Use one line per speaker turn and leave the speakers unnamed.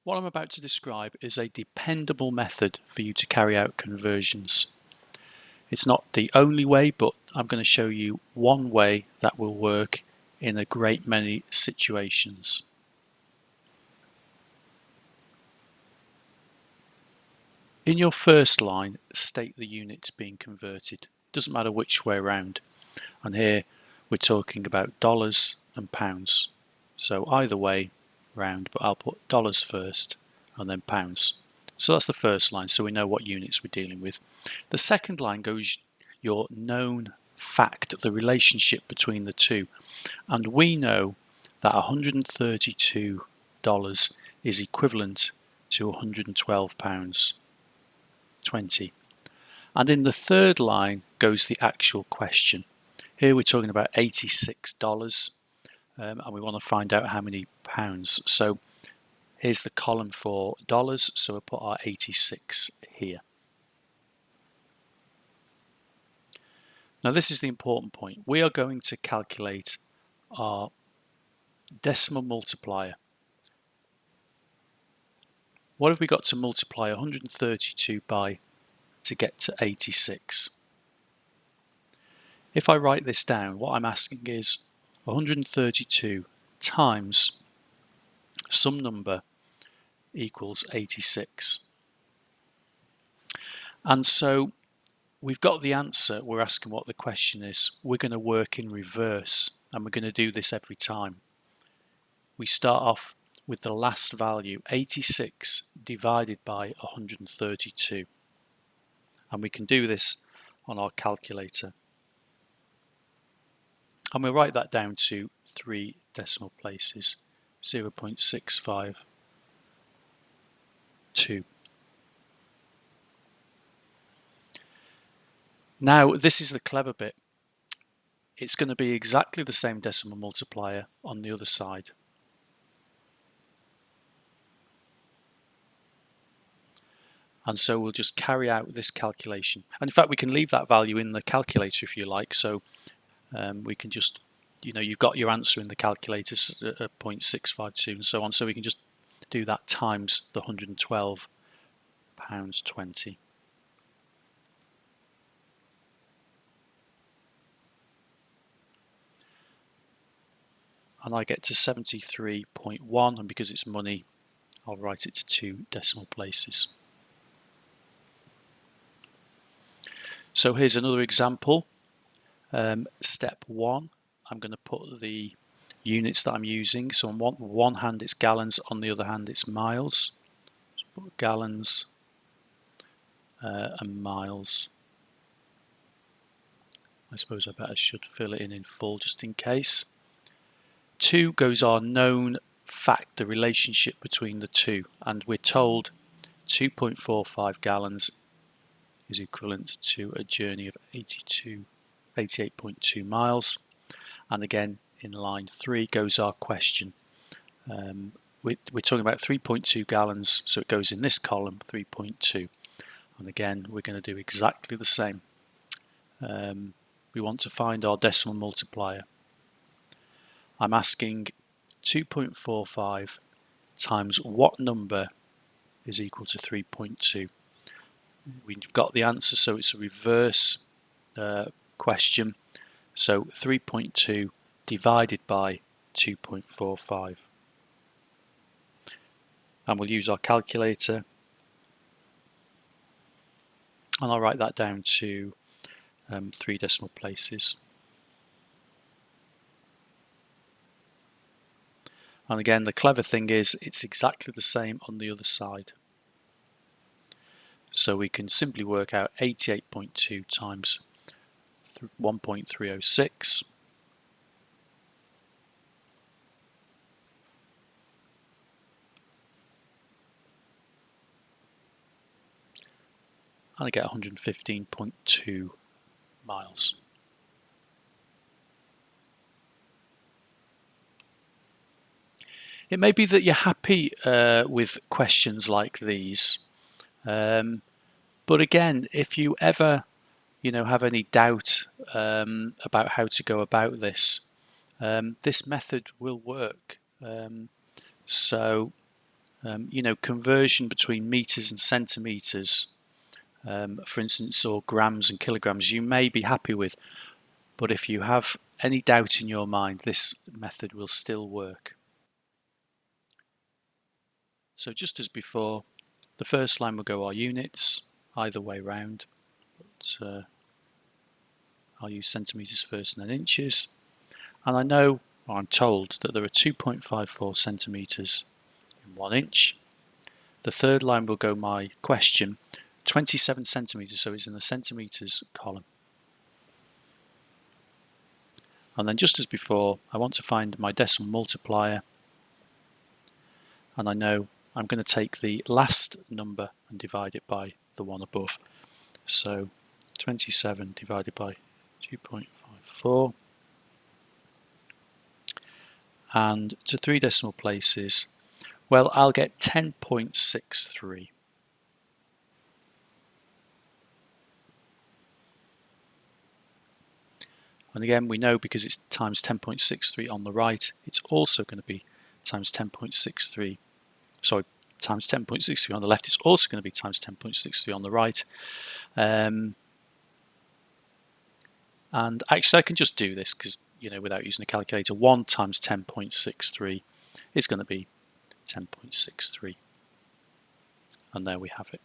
What I'm about to describe is a dependable method for you to carry out conversions. It's not the only way, but I'm going to show you one way that will work in a great many situations. In your first line, state the units being converted. Doesn't matter which way around. And here we're talking about dollars and pounds. So either way round, but I'll put dollars first and then pounds. So that's the first line, so we know what units we're dealing with. The second line goes your known fact, the relationship between the two. And we know that $132 is equivalent to £112.20. And in the third line goes the actual question. Here we're talking about $86 and we want to find out how many pounds. So here's the column for dollars, so we'll put our 86 here. Now this is the important point. We are going to calculate our decimal multiplier. What have we got to multiply 132 by to get to 86? If I write this down, what I'm asking is 132 times some number equals 86. And so we've got the answer. We're asking what the question is. We're going to work in reverse, and we're going to do this every time. We start off with the last value, 86 divided by 132. And we can do this on our calculator. And we'll write that down to 3 decimal places, 0.652. Now this is the clever bit. It's going to be exactly the same decimal multiplier on the other side. And so we'll just carry out this calculation. And in fact, we can leave that value in the calculator if you like. So we can just, you've got your answer in the calculator at 0.652 and so on. So we can just do that times the £112.20. And I get to 73.1, and because it's money, I'll write it to 2 decimal places. So here's another example. Step 1, I'm going to put the units that I'm using. So on one hand it's gallons, on the other hand it's miles. So put gallons and miles. I suppose I should fill it in full just in case. 2 goes our known fact, the relationship between the two, and we're told 2.45 gallons is equivalent to a journey of 88.2 miles. And again, in line 3 goes our question. We're talking about 3.2 gallons, so it goes in this column, 3.2. And again, we're going to do exactly the same. We want to find our decimal multiplier. I'm asking 2.45 times what number is equal to 3.2. We've got the answer, so it's a reverse question. So 3.2 divided by 2.45. And we'll use our calculator. And I'll write that down to 3 decimal places. And again, the clever thing is it's exactly the same on the other side. So we can simply work out 88.2 times 1.306. And I get 115.2 miles. It may be that you're happy with questions like these, but again, if you ever have any doubt about how to go about this, this method will work. So you know, conversion between meters and centimeters, for instance, or grams and kilograms, you may be happy with, but if you have any doubt in your mind, this method will still work. So just as before, the first line will go our units, either way round, but I'll use centimeters first and then inches. And I know, or I'm told, that there are 2.54 centimeters in 1 inch. The third line will go my question, 27 centimeters, so it's in the centimeters column. And then just as before, I want to find my decimal multiplier, and I know I'm going to take the last number and divide it by the one above. So 27 divided by 2.54, and to 3 decimal places, well, I'll get 10.63. And again, we know because it's times 10.63 on the right, it's also going to be times 10.63. Sorry, times 10.63 on the left. It's also going to be times 10.63 on the right. And actually, I can just do this because, you know, without using a calculator. 1 times 10.63 is going to be 10.63. And there we have it.